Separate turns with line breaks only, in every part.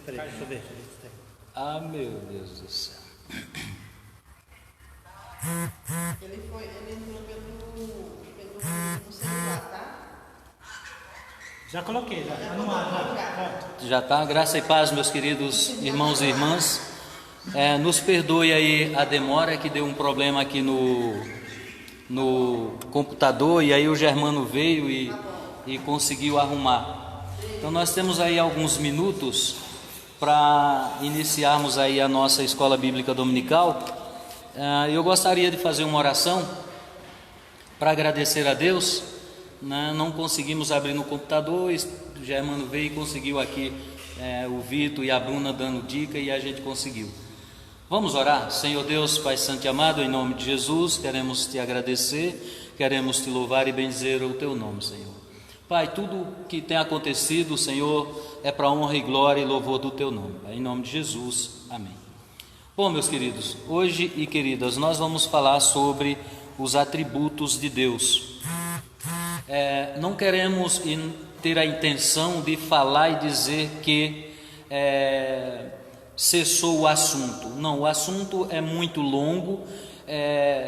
Peraí, deixa eu ver.
Ah, meu Deus do céu.
Ele entrou pelo celular, tá?
Já coloquei, já tá no ar, já.
Já está, graça e paz, meus queridos irmãos e irmãs. Nos perdoe aí a demora, que deu um problema aqui no computador, e aí o Germano veio e conseguiu arrumar. Então nós temos aí alguns minutos para iniciarmos aí a nossa escola bíblica dominical. Eu gostaria de fazer uma oração para agradecer a Deus, né? Não conseguimos abrir no computador, o Germano veio e conseguiu aqui, o Vitor e a Bruna dando dica, e a gente conseguiu. Vamos orar. Senhor Deus, Pai Santo e amado, em nome de Jesus, queremos te agradecer, queremos te louvar e bendizer o teu nome, Senhor. Pai, tudo que tem acontecido, Senhor, é para honra e glória e louvor do teu nome. Pai, em nome de Jesus, amém. Bom, meus queridos, hoje e queridas, nós vamos falar sobre os atributos de Deus. Não queremos ter a intenção de falar e dizer que cessou o assunto. Não, o assunto é muito longo,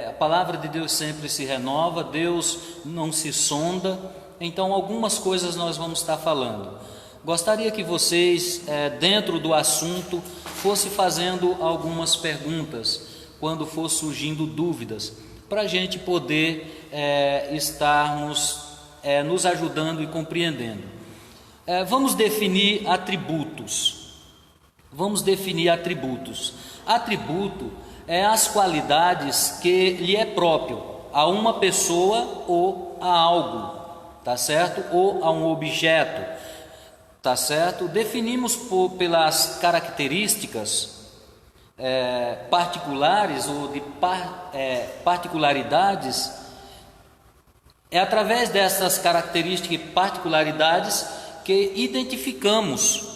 a palavra de Deus sempre se renova, Deus não se sonda, então algumas coisas nós vamos estar falando. Gostaria que vocês, dentro do assunto, fossem fazendo algumas perguntas, quando for surgindo dúvidas, para a gente poder estarmos nos ajudando e compreendendo. Vamos definir atributos. Atributo é as qualidades que lhe é próprio a uma pessoa ou a algo, tá certo? Ou a um objeto, tá certo? Definimos pelas características particulares ou de particularidades. É através dessas características e particularidades que identificamos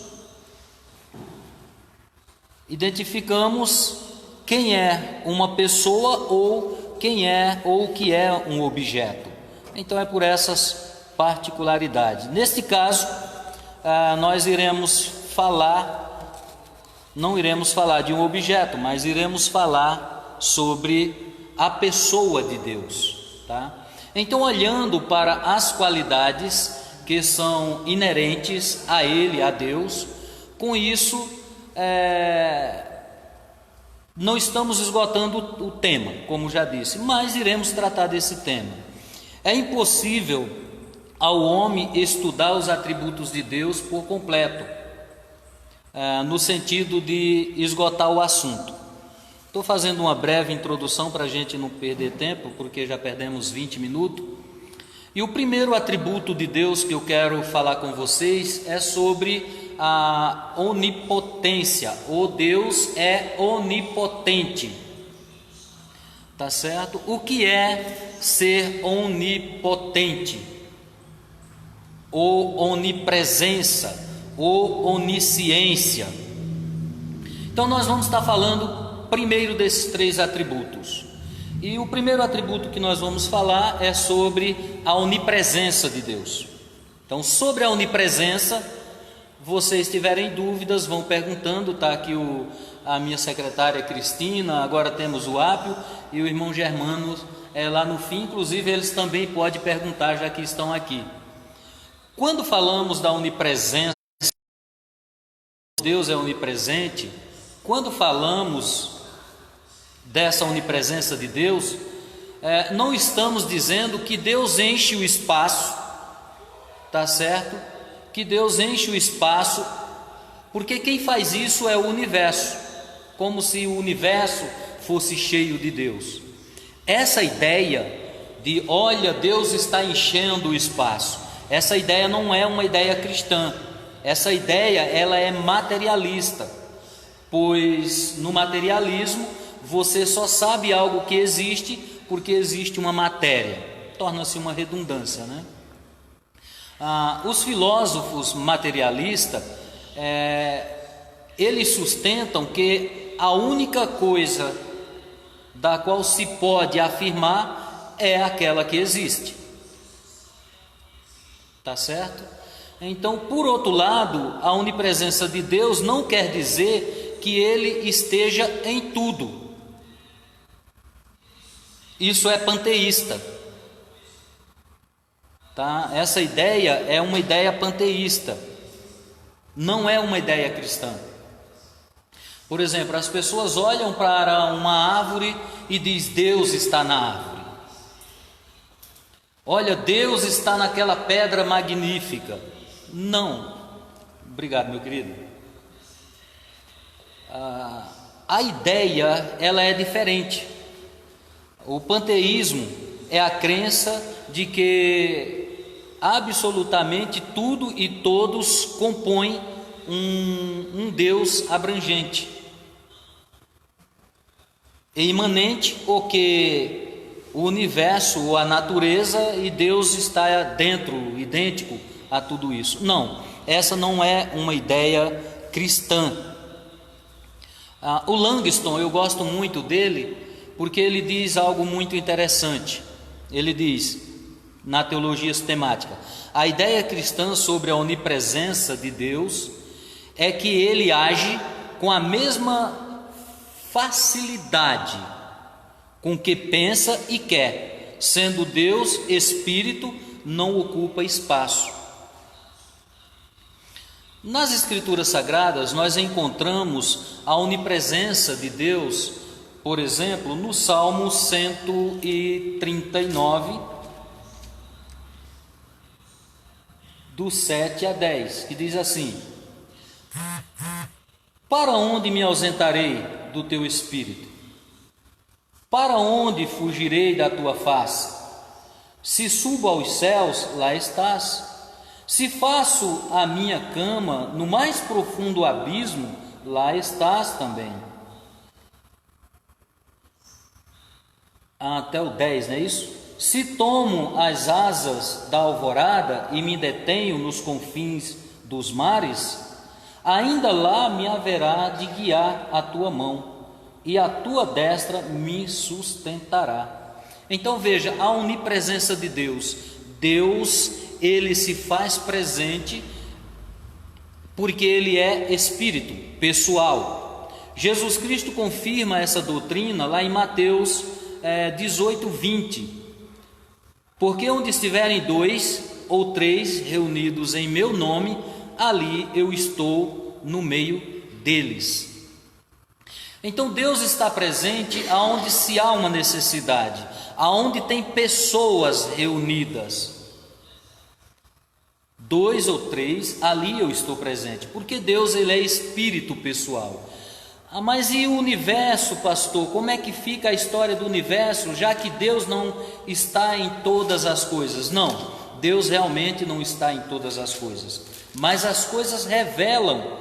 quem é uma pessoa ou quem é ou o que é um objeto. Então é por essas particularidades. Neste caso, nós não iremos falar de um objeto, mas iremos falar sobre a pessoa de Deus, tá? Então, olhando para as qualidades que são inerentes a Ele, a Deus, com isso, não estamos esgotando o tema, como já disse, mas iremos tratar desse tema. É impossível ao homem estudar os atributos de Deus por completo, no sentido de esgotar o assunto. Estou fazendo uma breve introdução para a gente não perder tempo, porque já perdemos 20 minutos. E o primeiro atributo de Deus que eu quero falar com vocês é sobre a onipotência. O Deus é onipotente, tá certo? O que é ser onipotente? Ou onipresença, ou onisciência. Então nós vamos estar falando primeiro desses três atributos. E o primeiro atributo que nós vamos falar é sobre a onipresença de Deus. Então, sobre a onipresença, vocês tiverem dúvidas, vão perguntando. Está aqui a minha secretária Cristina, agora temos o Ápio e o irmão Germano lá no fim. Inclusive, eles também podem perguntar, já que estão aqui. Quando falamos da onipresença, Deus é onipresente. Quando falamos dessa onipresença de Deus, não estamos dizendo que Deus enche o espaço, tá certo? Que Deus enche o espaço, porque quem faz isso é o universo, como se o universo fosse cheio de Deus. Essa ideia de, olha, Deus está enchendo o espaço, essa ideia não é uma ideia cristã. Essa ideia, ela é materialista, pois no materialismo você só sabe algo que existe porque existe uma matéria. Torna-se uma redundância, né? Os filósofos materialistas, eles sustentam que a única coisa da qual se pode afirmar é aquela que existe. Tá certo? Então, por outro lado, a onipresença de Deus não quer dizer que Ele esteja em tudo. Isso é panteísta, tá? Essa ideia é uma ideia panteísta, não é uma ideia cristã. Por exemplo, as pessoas olham para uma árvore e diz: Deus está na árvore. Olha, Deus está naquela pedra magnífica. Não. Obrigado, meu querido. A ideia, ela é diferente. O panteísmo é a crença de que absolutamente tudo e todos compõem um Deus abrangente, imanente, ou que o universo ou a natureza e Deus está dentro, idêntico a tudo isso. Não, essa não é uma ideia cristã. O Langston, eu gosto muito dele, porque ele diz algo muito interessante. Ele diz, na teologia sistemática, a ideia cristã sobre a onipresença de Deus é que Ele age com a mesma facilidade com que pensa e quer. Sendo Deus Espírito, não ocupa espaço. Nas Escrituras Sagradas, nós encontramos a onipresença de Deus, por exemplo, no Salmo 139, do 7 a 10, que diz assim: Para onde me ausentarei do teu Espírito? Para onde fugirei da tua face? Se subo aos céus, lá estás. Se faço a minha cama no mais profundo abismo, lá estás também. Até o 10, não é isso? Se tomo as asas da alvorada e me detenho nos confins dos mares, ainda lá me haverá de guiar a tua mão, e a tua destra me sustentará. Então veja, a onipresença de Deus. Deus, Ele se faz presente porque Ele é Espírito, pessoal. Jesus Cristo confirma essa doutrina lá em Mateus 18, 20. Porque onde estiverem 2 ou 3 reunidos em meu nome, ali eu estou no meio deles. Então Deus está presente aonde se há uma necessidade, aonde tem pessoas reunidas. 2 ou 3, ali eu estou presente, porque Deus, Ele é Espírito pessoal. Mas e o universo, pastor? Como é que fica a história do universo, já que Deus não está em todas as coisas? Não, Deus realmente não está em todas as coisas, mas as coisas revelam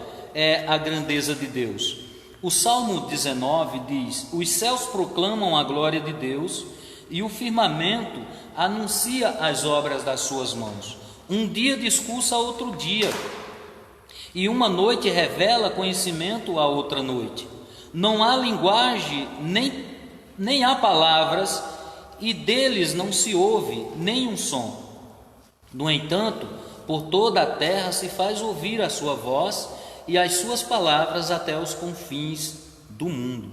a grandeza de Deus. O Salmo 19 diz: os céus proclamam a glória de Deus e o firmamento anuncia as obras das suas mãos. Um dia discursa a outro dia, e uma noite revela conhecimento a outra noite. Não há linguagem, nem há palavras, e deles não se ouve nenhum som. No entanto, por toda a terra se faz ouvir a sua voz e as suas palavras até os confins do mundo.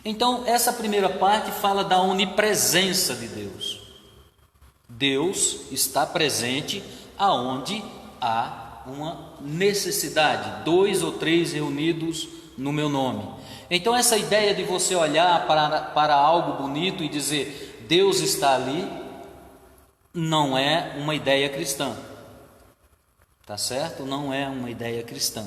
Então, essa primeira parte fala da onipresença de Deus. Deus está presente aonde há uma necessidade, 2 ou 3 reunidos no meu nome. Então essa ideia de você olhar para algo bonito e dizer Deus está ali, não é uma ideia cristã, tá certo? Não é uma ideia cristã.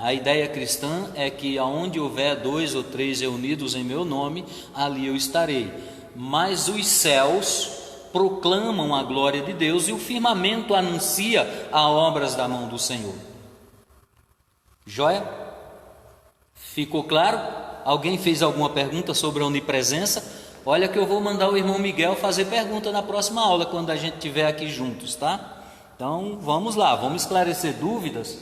A ideia cristã é que aonde houver 2 ou 3 reunidos em meu nome, ali eu estarei. Mas os céus proclamam a glória de Deus e o firmamento anuncia as obras da mão do Senhor. Joia? Ficou claro? Alguém fez alguma pergunta sobre a onipresença? Olha que eu vou mandar o irmão Miguel fazer pergunta na próxima aula, quando a gente estiver aqui juntos, tá? Então vamos lá, vamos esclarecer dúvidas,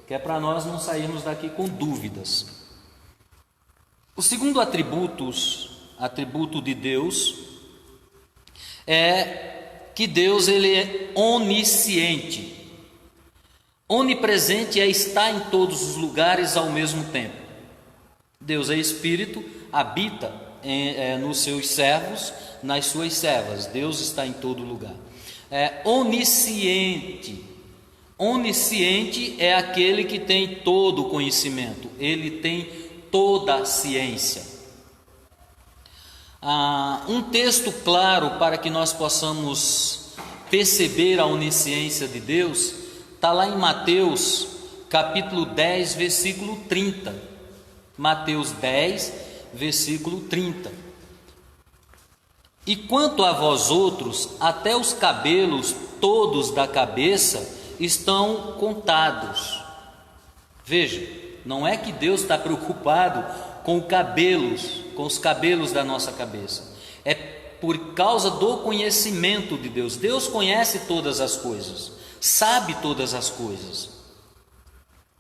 que é para nós não sairmos daqui com dúvidas. O segundo atributo de Deus é que Deus, Ele é onisciente. Onipresente é estar em todos os lugares ao mesmo tempo. Deus é espírito, habita nos seus servos, nas suas servas. Deus está em todo lugar. Onisciente. Onisciente é aquele que tem todo o conhecimento, ele tem toda a ciência. Um texto claro para que nós possamos perceber a onisciência de Deus está lá em Mateus capítulo 10, versículo 30. Mateus 10, versículo 30. E quanto a vós outros, até os cabelos todos da cabeça estão contados. Veja, não é que Deus está preocupado com os cabelos da nossa cabeça. É por causa do conhecimento de Deus. Deus conhece todas as coisas, sabe todas as coisas.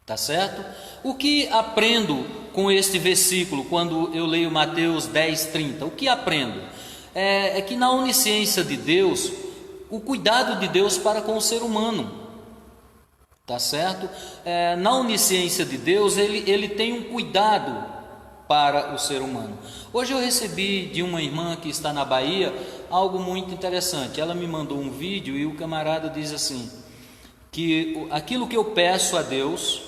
Tá certo? O que aprendo com este versículo quando eu leio Mateus 10, 30? O que aprendo? É que na onisciência de Deus, o cuidado de Deus para com o ser humano. Tá certo? Na onisciência de Deus, ele tem um cuidado para o ser humano. Hoje eu recebi de uma irmã que está na Bahia algo muito interessante. Ela me mandou um vídeo e o camarada diz assim, que aquilo que eu peço a Deus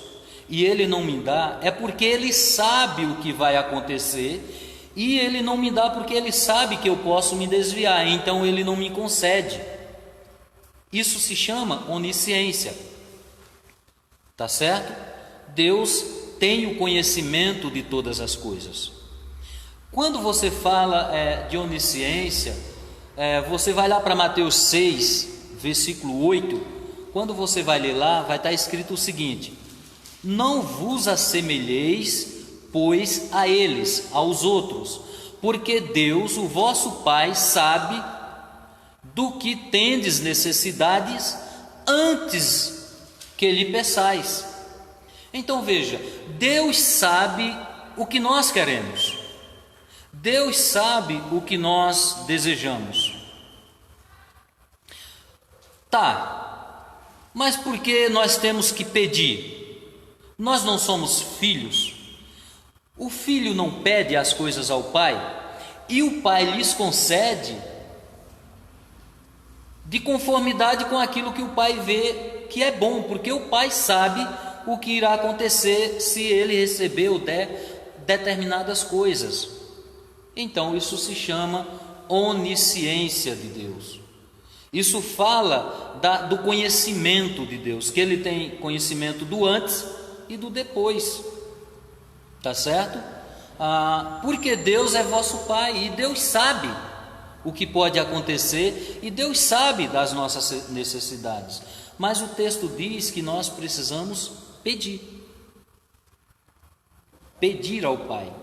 e Ele não me dá, é porque Ele sabe o que vai acontecer, e Ele não me dá porque Ele sabe que eu posso me desviar, então Ele não me concede. Isso se chama onisciência. Tá certo? Deus tem o conhecimento de todas as coisas. Quando você fala de onisciência, você vai lá para Mateus 6, versículo 8. Quando você vai ler lá, vai estar escrito o seguinte: não vos assemelheis, pois, a eles, aos outros, porque Deus, o vosso Pai, sabe do que tendes necessidades antes que lhe peçais. Então veja, Deus sabe o que nós queremos, Deus sabe o que nós desejamos. Tá, mas por que nós temos que pedir? Nós não somos filhos? O filho não pede as coisas ao pai, e o pai lhes concede de conformidade com aquilo que o pai vê que é bom, porque o pai sabe o que irá acontecer se ele receber ou der determinadas coisas. Então isso se chama onisciência de Deus. Isso fala do conhecimento de Deus, que Ele tem conhecimento do antes e do depois. Tá certo? Porque Deus é vosso Pai e Deus sabe o que pode acontecer e Deus sabe das nossas necessidades. Mas o texto diz que nós precisamos pedir. Pedir ao Pai.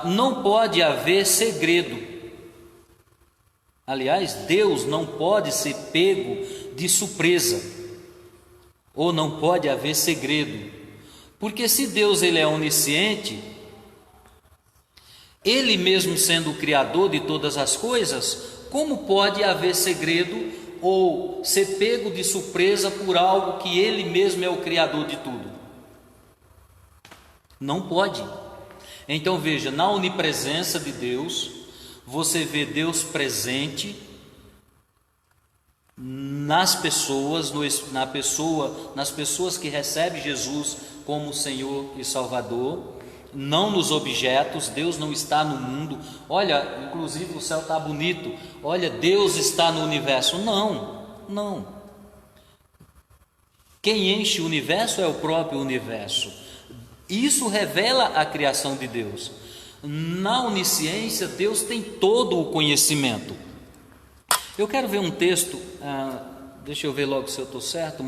Não pode haver segredo. Aliás, Deus não pode ser pego de surpresa, ou não pode haver segredo, porque se Deus ele é onisciente, Ele mesmo sendo o Criador de todas as coisas, como pode haver segredo ou ser pego de surpresa por algo que Ele mesmo é o Criador de tudo? Não pode. Então veja, na onipresença de Deus, você vê Deus presente nas pessoas, nas pessoas que recebem Jesus como Senhor e Salvador, não nos objetos. Deus não está no mundo. Olha, inclusive o céu está bonito. Olha, Deus está no universo. Não. Quem enche o universo é o próprio universo. Isso revela a criação de Deus. Na onisciência, Deus tem todo o conhecimento. Eu quero ver um texto, deixa eu ver logo se eu estou certo,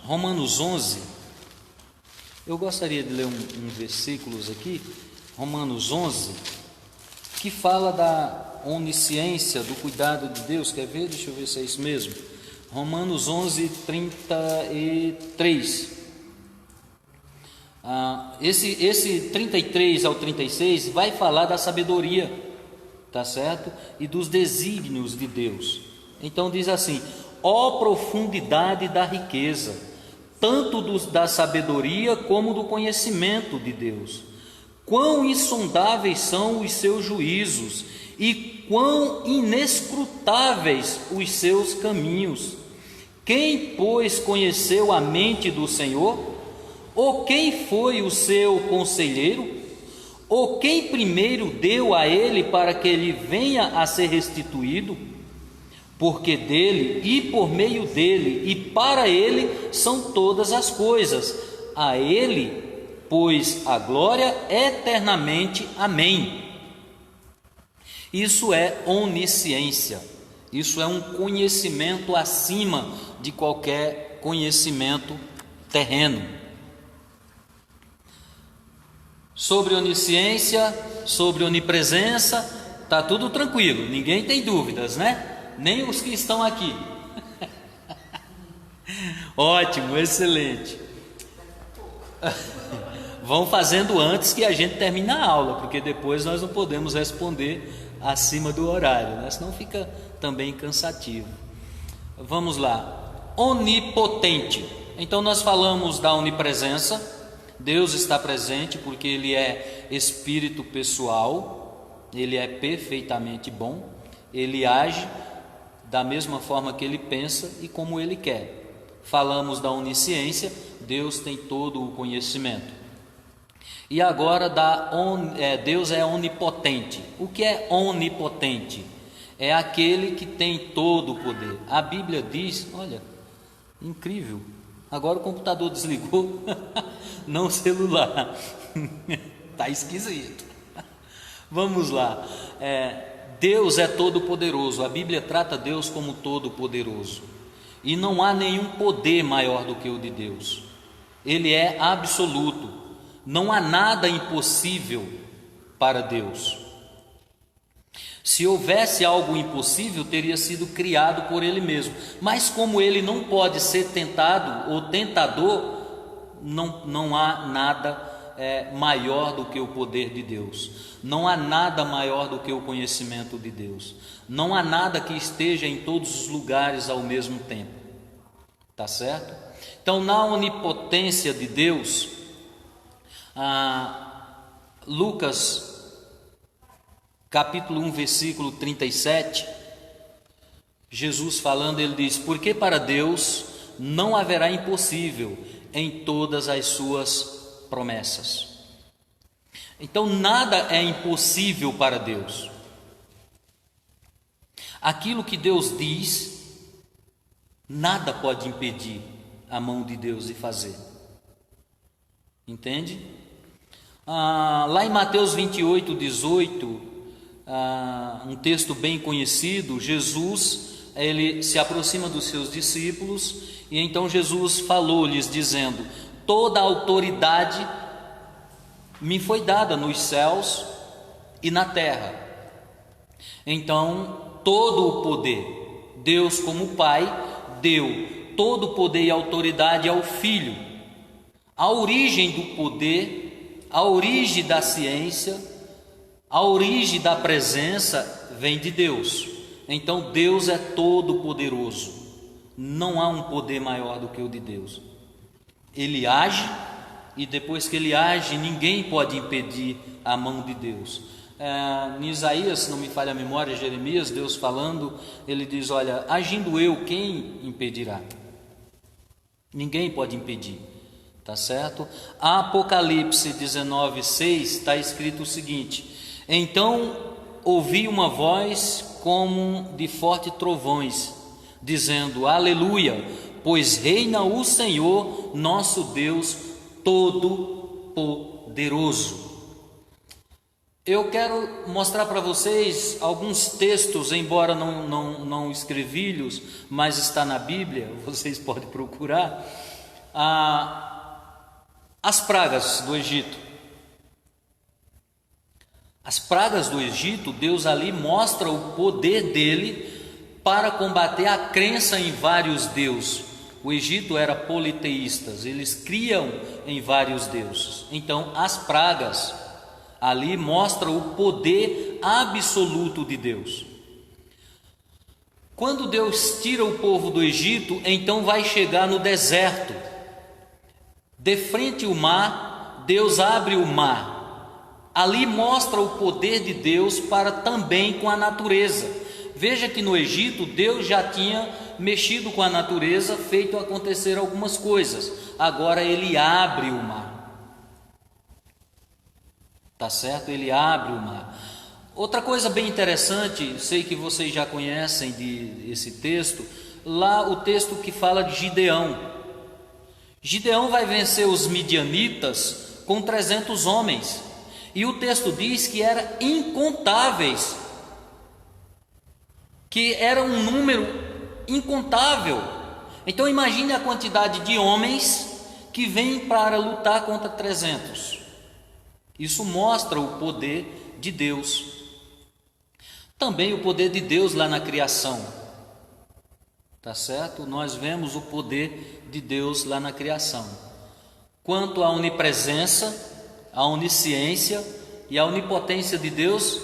Romanos 11. Eu gostaria de ler um versículos aqui, Romanos 11, que fala da onisciência, do cuidado de Deus. Quer ver? Deixa eu ver se é isso mesmo. Romanos 11, 33. Esse 33 ao 36 vai falar da sabedoria. tá certo? E dos desígnios de Deus. Então diz assim: ó profundidade da riqueza, tanto da sabedoria como do conhecimento de Deus. Quão insondáveis são os seus juízos e quão inescrutáveis os seus caminhos. Quem, pois, conheceu a mente do Senhor? Ou quem foi o seu conselheiro? Ou quem primeiro deu a ele para que ele venha a ser restituído? Porque dele e por meio dele e para ele são todas as coisas. A ele, pois, a glória eternamente. Amém. Isso é onisciência. Isso é um conhecimento acima de qualquer conhecimento terreno. Sobre onisciência, sobre onipresença, está tudo tranquilo, ninguém tem dúvidas, né? Nem os que estão aqui. Ótimo, excelente. Vão fazendo antes que a gente termine a aula, porque depois nós não podemos responder acima do horário, né? Senão fica também cansativo. Vamos lá. Onipotente. Então nós falamos da onipresença. Deus está presente porque Ele é espírito pessoal, Ele é perfeitamente bom, Ele age da mesma forma que Ele pensa e como Ele quer. Falamos da onisciência, Deus tem todo o conhecimento. E agora Deus é onipotente. O que é onipotente? É aquele que tem todo o poder. A Bíblia diz, olha, incrível, agora o computador desligou, não o celular, está esquisito. Vamos lá, Deus é todo poderoso, a Bíblia trata Deus como todo poderoso. E não há nenhum poder maior do que o de Deus. Ele é absoluto, não há nada impossível para Deus. Se houvesse algo impossível, teria sido criado por Ele mesmo. Mas como Ele não pode ser tentado ou tentador, não há nada maior do que o poder de Deus. Não há nada maior do que o conhecimento de Deus. Não há nada que esteja em todos os lugares ao mesmo tempo. Tá certo? Então, na onipotência de Deus, Lucas capítulo 1, versículo 37, Jesus falando, ele diz: porque para Deus não haverá impossível em todas as suas promessas. Então nada é impossível para Deus. Aquilo que Deus diz, nada pode impedir a mão de Deus de fazer. Entende? Lá em Mateus 28, 18, um texto bem conhecido, Jesus, ele se aproxima dos seus discípulos e então Jesus falou-lhes dizendo: toda a autoridade me foi dada nos céus e na terra. Então todo o poder, Deus como Pai deu todo o poder e autoridade ao Filho. A origem do poder, a origem da ciência, a origem da presença vem de Deus. Então Deus é todo poderoso. Não há um poder maior do que o de Deus. Ele age e depois que ele age, ninguém pode impedir a mão de Deus. Em Isaías, se não me falha a memória, Jeremias, Deus falando, ele diz: olha, agindo eu, quem impedirá? Ninguém pode impedir. Tá certo? Apocalipse 19:6 está escrito o seguinte: então ouvi uma voz como de fortes trovões, dizendo: aleluia, pois reina o Senhor nosso Deus Todo-Poderoso. Eu quero mostrar para vocês alguns textos, embora não escrevi-los, mas está na Bíblia, vocês podem procurar. As pragas do Egito. As pragas do Egito, Deus ali mostra o poder dele para combater a crença em vários deuses. O Egito era politeístas, eles criam em vários deuses. Então as pragas, Ali mostra o poder absoluto de Deus. Quando Deus tira o povo do Egito, então vai chegar no deserto. De frente ao mar, Deus abre o mar. Ali mostra o poder de Deus para também com a natureza. Veja que no Egito Deus já tinha mexido com a natureza, feito acontecer algumas coisas. Agora ele abre o mar. Tá certo? Ele abre o mar. Outra coisa bem interessante, sei que vocês já conhecem esse texto, lá o texto que fala de Gideão. Gideão vai vencer os midianitas com 300 homens. E o texto diz que eram incontáveis, que era um número incontável. Então imagine a quantidade de homens que vêm para lutar contra 300. Isso mostra o poder de Deus. Também o poder de Deus lá na criação. Tá certo? Nós vemos o poder de Deus lá na criação. Quanto à onipresença, a onisciência e a onipotência de Deus,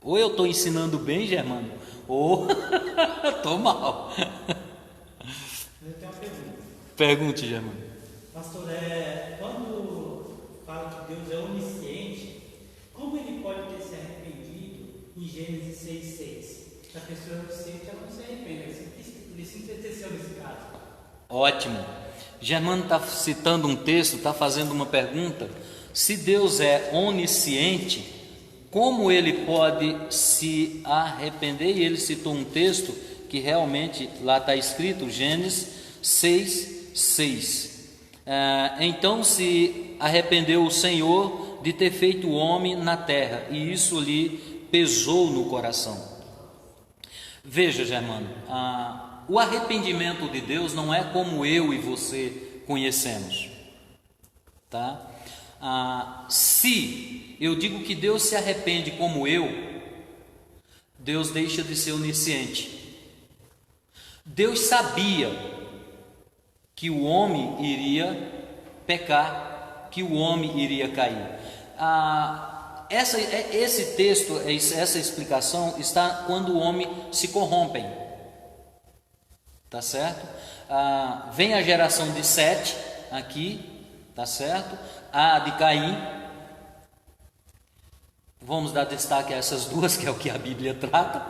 ou eu estou ensinando bem, Germano, ou estou mal.
Eu tenho uma pergunta.
Pergunte, Germano.
Pastor, quando fala que Deus é onisciente, como ele pode ter se arrependido em Gênesis 6,6? Se a pessoa é onisciente, ela não se arrepende, ele se entreteceu nesse caso.
Ótimo. Germano está citando um texto, está fazendo uma pergunta. Se Deus é onisciente, como ele pode se arrepender? E ele citou um texto que realmente lá está escrito, Gênesis 6,6. Então se arrependeu o Senhor de ter feito o homem na terra, e isso lhe pesou no coração. Veja, Germano, o arrependimento de Deus não é como eu e você conhecemos, tá? Se eu digo que Deus se arrepende como eu, Deus deixa de ser onisciente. Deus sabia que o homem iria pecar, que o homem iria cair. Esse texto, essa explicação está quando o homem se corrompe. Tá certo? Vem a geração de Sete aqui, tá certo? A de Caim. Vamos dar destaque a essas duas, que é o que a Bíblia trata.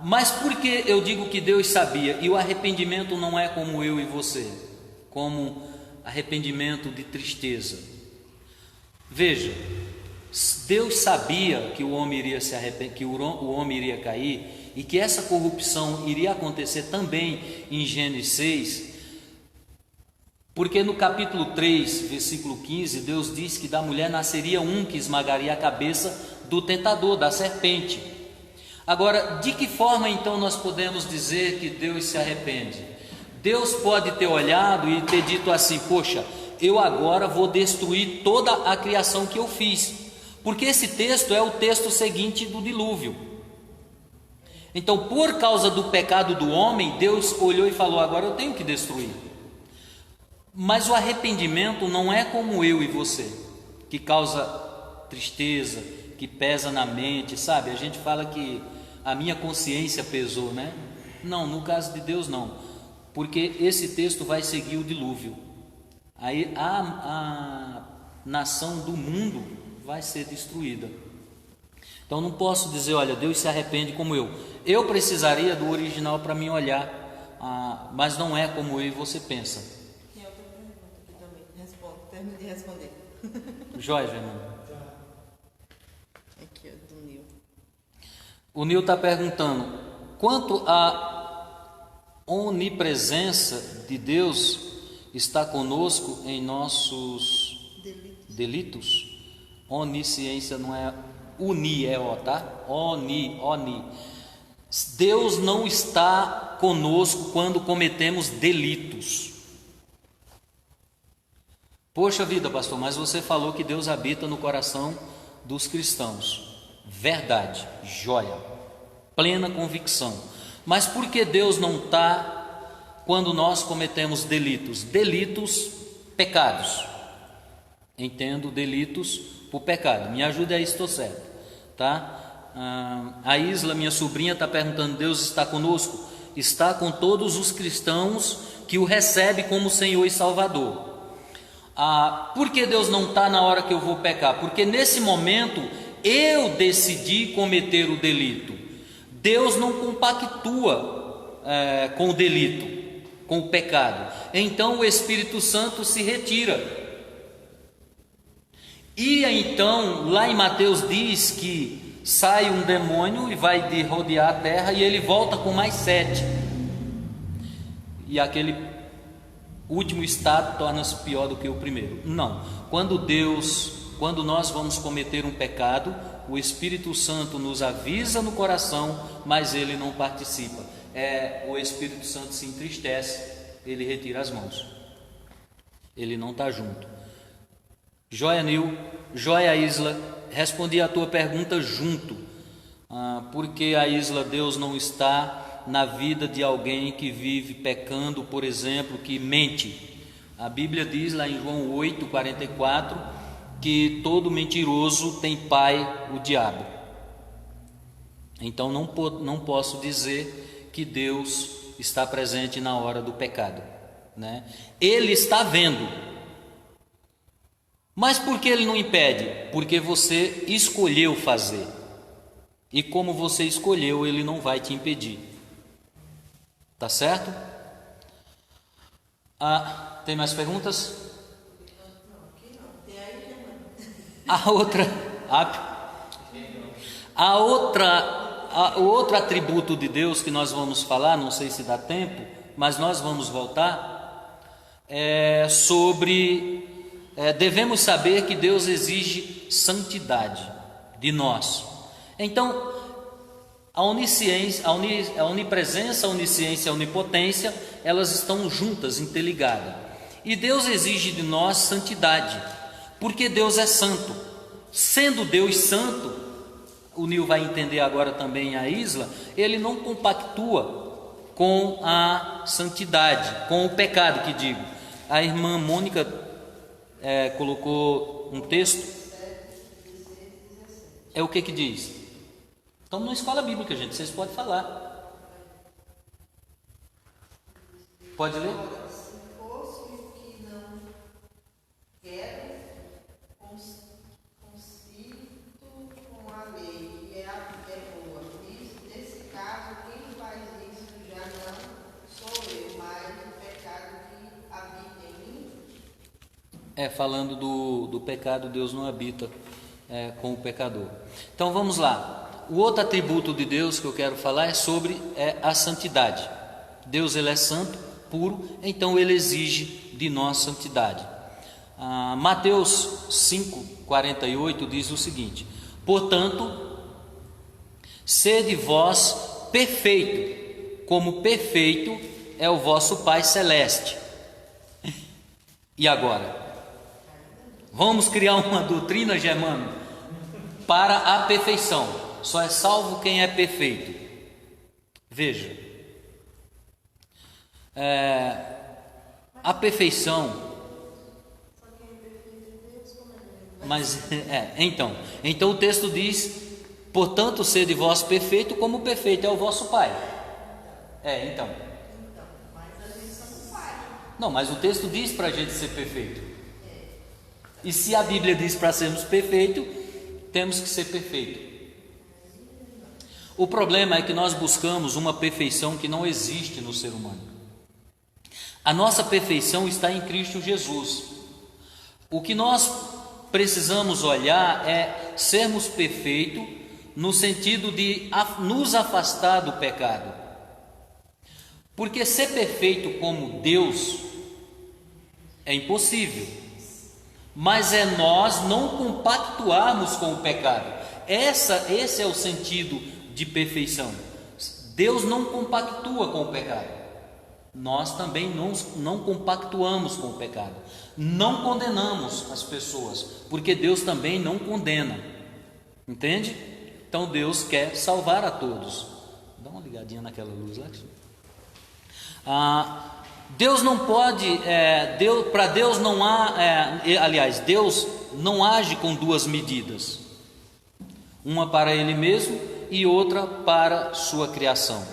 Mas por que eu digo que Deus sabia? E o arrependimento não é como eu e você, como arrependimento de tristeza. Veja, Deus sabia que o homem iria se arrepender, que o homem iria cair, e que essa corrupção iria acontecer também em Gênesis 6, porque no capítulo 3, versículo 15, Deus diz que da mulher nasceria um que esmagaria a cabeça do tentador, da serpente. Agora, de que forma então nós podemos dizer que Deus se arrepende? Deus pode ter olhado e ter dito assim: poxa, eu agora vou destruir toda a criação que eu fiz, porque esse texto é o texto seguinte do dilúvio. Então, por causa do pecado do homem, Deus olhou e falou: agora eu tenho que destruir. Mas o arrependimento não é como eu e você, que causa tristeza, que pesa na mente, sabe? A gente fala que a minha consciência pesou, né? Não, no caso de Deus não, porque esse texto vai seguir o dilúvio. Aí a nação do mundo vai ser destruída. Então não posso dizer: olha, Deus se arrepende como eu. Eu precisaria do original para me olhar, mas não é como eu e você pensa.
Tem outra pergunta aqui também. Termine de responder.
Joia, Fernando.
Aqui, ó, do Nil.
O Nil está perguntando: quanto à onipresença de Deus está conosco em nossos delitos? Onisciência não é o, tá? Oni. Deus não está conosco quando cometemos delitos. Poxa vida, pastor, mas você falou que Deus habita no coração dos cristãos. Verdade, joia, plena convicção. Mas por que Deus não está quando nós cometemos delitos? Delitos, pecados. Entendo delitos por pecado. Me ajude aí se estou certo, tá? A Isla, minha sobrinha, está perguntando: Deus está conosco? Está com todos os cristãos que o recebem como Senhor e Salvador. Por que Deus não está na hora que eu vou pecar? Porque nesse momento eu decidi cometer o delito. Deus não compactua com o delito, com o pecado. Então o Espírito Santo se retira. E então, lá em Mateus diz que sai um demônio e vai rodear a terra, e ele volta com mais 7. E aquele último estado torna-se pior do que o primeiro. Não. Quando nós vamos cometer um pecado, o Espírito Santo nos avisa no coração, mas ele não participa. O Espírito Santo se entristece, ele retira as mãos. Ele não está junto. Joia Nil, joia Isla, respondi a tua pergunta junto. Porque a Isla, Deus não está na vida de alguém que vive pecando, por exemplo, que mente. A Bíblia diz lá em João 8:44 que todo mentiroso tem pai, o diabo. Então não posso dizer que Deus está presente na hora do pecado, né? Ele está vendo. Mas por que ele não impede? Porque você escolheu fazer. E como você escolheu, ele não vai te impedir. Tá certo? Tem mais perguntas? O outro atributo de Deus que nós vamos falar, não sei se dá tempo, mas nós vamos voltar, devemos saber que Deus exige santidade de nós. Então, a onipresença, a onisciência e a onipotência, elas estão juntas, interligadas. E Deus exige de nós santidade, porque Deus é santo. Sendo Deus santo, o Nil vai entender agora também a Isla, ele não compactua com a santidade, com o pecado que digo. A irmã Mônica colocou um texto. O que diz? Estamos numa escola bíblica, gente, vocês podem falar. Pode ler?
Se fosse o que não quero, consinto com a lei, que é boa. Nesse caso, quem faz isso já não sou eu, mas o pecado que habita em mim.
Falando do pecado, Deus não habita com o pecador. Então vamos lá. O outro atributo de Deus que eu quero falar é sobre a santidade. Deus, ele é santo, puro, então ele exige de nós santidade. Mateus 5:48 diz o seguinte: portanto, sede vós perfeito, como perfeito é o vosso Pai Celeste. E agora? Vamos criar uma doutrina, Germano, para a perfeição. Só é salvo quem é perfeito. Veja, a perfeição. Mas então o texto diz: portanto, sede vós perfeito, como perfeito é o vosso Pai. Então.
Mas a gente não faz.
Não, mas o texto diz para a gente ser perfeito. E se a Bíblia diz para sermos perfeitos, temos que ser perfeito. O problema é que nós buscamos uma perfeição que não existe no ser humano. A nossa perfeição está em Cristo Jesus. O que nós precisamos olhar é sermos perfeitos no sentido de nos afastar do pecado. Porque ser perfeito como Deus é impossível. Mas nós não compactuarmos com o pecado. Esse é o sentido de perfeição. Deus não compactua com o pecado. Nós também não compactuamos com o pecado. Não condenamos as pessoas, porque Deus também não condena. Entende? Então Deus quer salvar a todos. Dá uma ligadinha naquela luz lá. Deus não pode, para Deus não há, aliás, Deus não age com duas medidas, uma para Ele mesmo e outra para sua criação.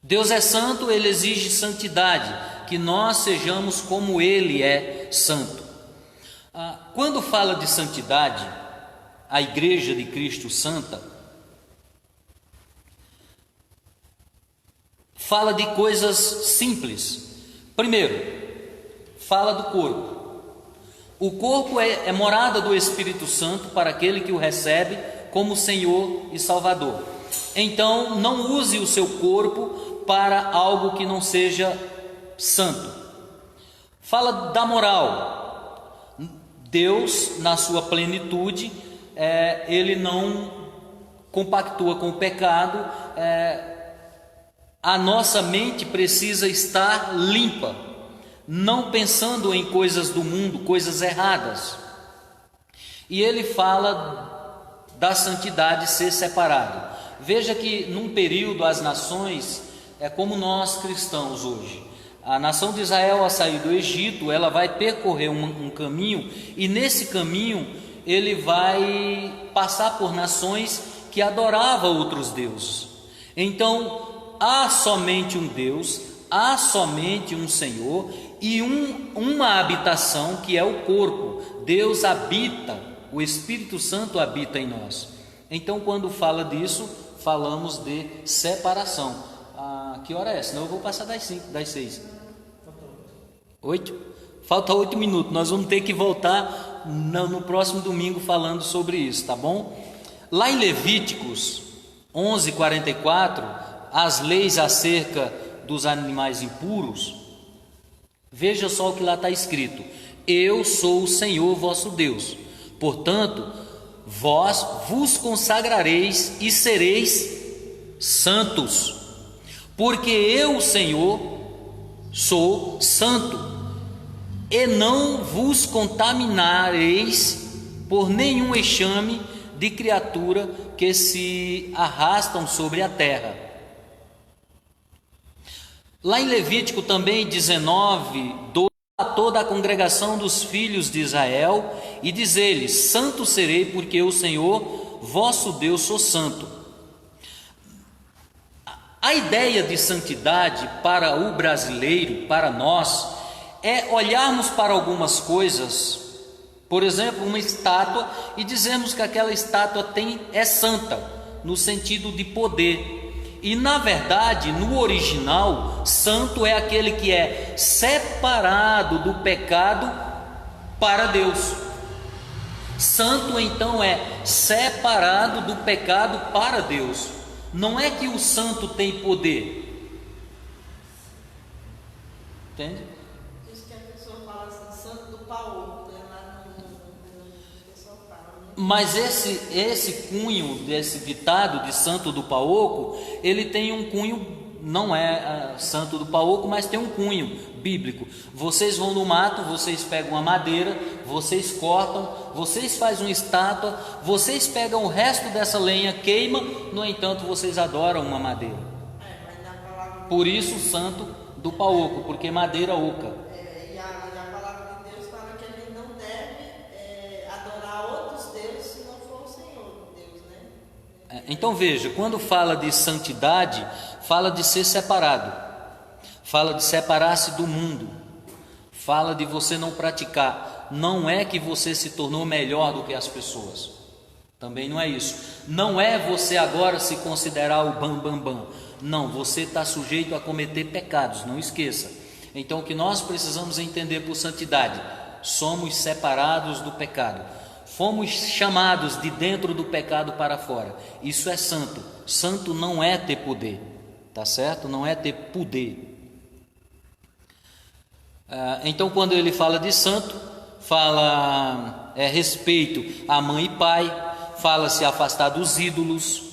Deus é santo, Ele exige santidade, que nós sejamos como Ele é santo. Quando fala de santidade, a Igreja de Cristo Santa fala de coisas simples. Primeiro, fala do corpo. O corpo é morada do Espírito Santo para aquele que o recebe como Senhor e Salvador. Então, não use o seu corpo para algo que não seja santo. Fala da moral. Deus, na sua plenitude, Ele não compactua com o pecado. A nossa mente precisa estar limpa, não pensando em coisas do mundo, coisas erradas. E ele fala da santidade ser separado. Veja que num período as nações, como nós cristãos hoje, a nação de Israel a sair do Egito, ela vai percorrer um caminho, e nesse caminho ele vai passar por nações que adoravam outros deuses. Então há somente um Deus, há somente um Senhor e uma habitação que é o corpo. Deus habita, o Espírito Santo habita em nós. Então, quando fala disso, falamos de separação. Que hora é? Senão eu vou passar das 5, das 6. 8? Falta 8 minutos. Nós vamos ter que voltar no próximo domingo falando sobre isso, tá bom? Lá em Levíticos 11:44, as leis acerca dos animais impuros, veja só o que lá está escrito: eu sou o Senhor vosso Deus, portanto, vós vos consagrareis e sereis santos, porque eu, Senhor, sou santo, e não vos contaminareis por nenhum enxame de criatura que se arrastam sobre a terra. Lá em Levítico também 19:12, a toda a congregação dos filhos de Israel, e diz-lhes: santo serei, porque o Senhor vosso Deus sou santo. A ideia de santidade para o brasileiro, para nós, é olharmos para algumas coisas, por exemplo, uma estátua, e dizermos que aquela estátua é santa, no sentido de poder. E na verdade, no original, santo é aquele que é separado do pecado para Deus. Santo então é separado do pecado para Deus. Não é que o santo tem poder. Entende?
Diz que a pessoa fala assim, santo do pau, né? Lá no pessoal fala, né?
Mas esse cunho desse ditado de santo do paoco, ele tem um cunho, não é santo do paoco, mas tem um cunho bíblico. Vocês vão no mato, vocês pegam uma madeira, vocês cortam, vocês fazem uma estátua, vocês pegam o resto dessa lenha, queima, no entanto vocês adoram uma madeira. Por isso santo do paoco, porque madeira oca.
E a palavra de Deus fala que a gente não deve adorar outros deuses se não for o Senhor Deus, né?
Então veja, quando fala de santidade, fala de ser separado, fala de separar-se do mundo, fala de você não praticar. Não é que você se tornou melhor do que as pessoas, também não é isso. Não é você agora se considerar o bam. Não, você está sujeito a cometer pecados, não esqueça. Então o que nós precisamos entender por santidade: somos separados do pecado, fomos chamados de dentro do pecado para fora. Isso é santo. Santo não é ter poder, tá certo? Não é ter poder. Então quando ele fala de santo, fala respeito a mãe e pai, fala-se afastar dos ídolos,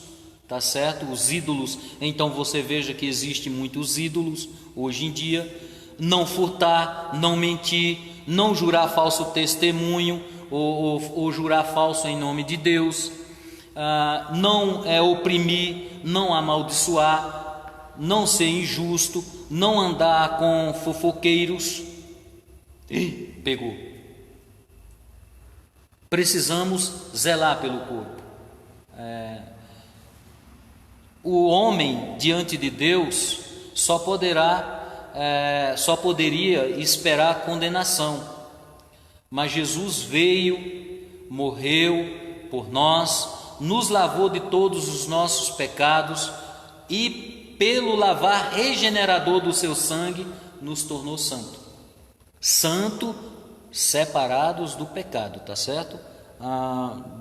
tá certo? Os ídolos, então você veja que existem muitos ídolos hoje em dia. Não furtar, não mentir, não jurar falso testemunho ou jurar falso em nome de Deus, não oprimir, não amaldiçoar. não ser injusto, não andar com fofoqueiros. Ih, pegou. Precisamos zelar pelo corpo. O homem diante de Deus só poderia esperar condenação, mas Jesus veio, morreu por nós, nos lavou de todos os nossos pecados e pelo lavar regenerador do seu sangue nos tornou santo. Santo, separados do pecado, tá certo?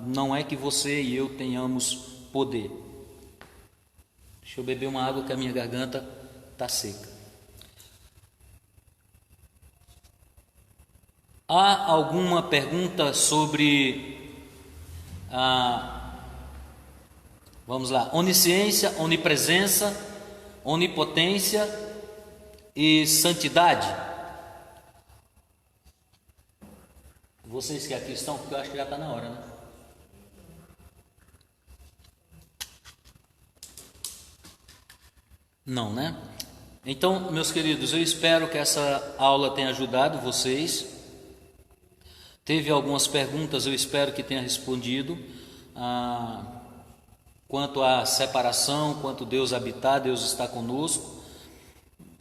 Não é que você e eu tenhamos poder. Deixa eu beber uma água que a minha garganta está seca. Há alguma pergunta sobre vamos lá, onisciência, onipresença, onipotência e santidade? Vocês que aqui estão, porque eu acho que já está na hora, né? Não, né? Então, meus queridos, eu espero que essa aula tenha ajudado vocês. Teve algumas perguntas, eu espero que tenha respondido. Quanto à separação, quanto Deus habitar, Deus está conosco.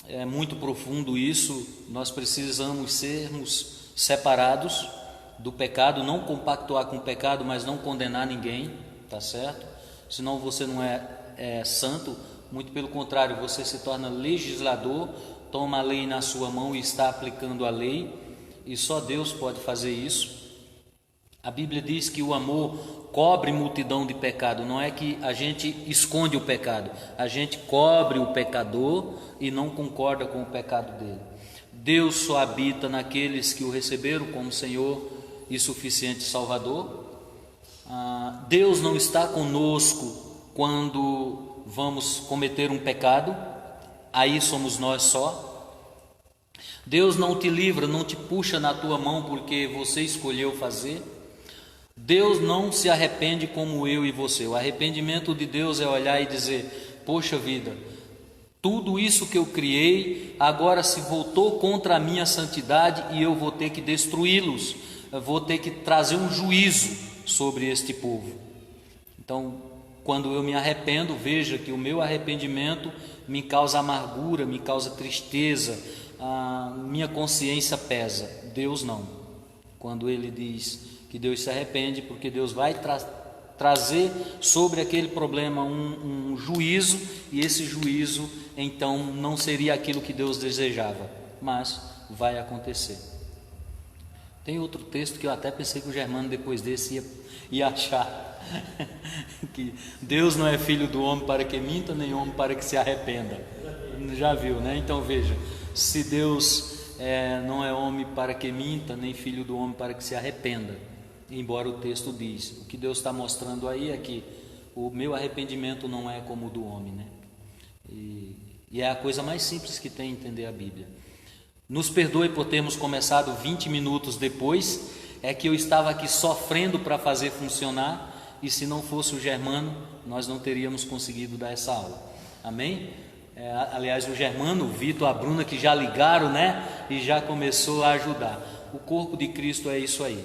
É muito profundo isso. Nós precisamos sermos separados do pecado, não compactuar com o pecado, mas não condenar ninguém, tá certo? Senão você não é santo. Muito pelo contrário, você se torna legislador, toma a lei na sua mão e está aplicando a lei, e só Deus pode fazer isso. A Bíblia diz que o amor cobre multidão de pecado, não é que a gente esconde o pecado, a gente cobre o pecador e não concorda com o pecado dele. Deus só habita naqueles que o receberam como Senhor e suficiente Salvador. Deus não está conosco quando vamos cometer um pecado, aí somos nós só. Deus não te livra, não te puxa na tua mão porque você escolheu fazer. Deus não se arrepende como eu e você. O arrependimento de Deus é olhar e dizer: poxa vida, tudo isso que eu criei agora se voltou contra a minha santidade e eu vou ter que destruí-los, eu vou ter que trazer um juízo sobre este povo. Então, quando eu me arrependo, veja que o meu arrependimento me causa amargura, me causa tristeza, a minha consciência pesa. Deus não. Quando ele diz que Deus se arrepende, porque Deus vai trazer sobre aquele problema um juízo, e esse juízo então não seria aquilo que Deus desejava, mas vai acontecer. Tem outro texto que eu até pensei que o Germano depois desse ia achar, que Deus não é filho do homem para que minta, nem homem para que se arrependa. Já viu, né? Então veja, se Deus não é homem para que minta, nem filho do homem para que se arrependa, embora o texto diz, o que Deus está mostrando aí é que o meu arrependimento não é como o do homem, né? E é a coisa mais simples que tem entender a Bíblia. Nos perdoe por termos começado 20 minutos depois, é que eu estava aqui sofrendo para fazer funcionar, e se não fosse o Germano, nós não teríamos conseguido dar essa aula. Amém? Aliás, o Germano, o Vitor, a Bruna, que já ligaram, né? E já começou a ajudar. O corpo de Cristo é isso aí.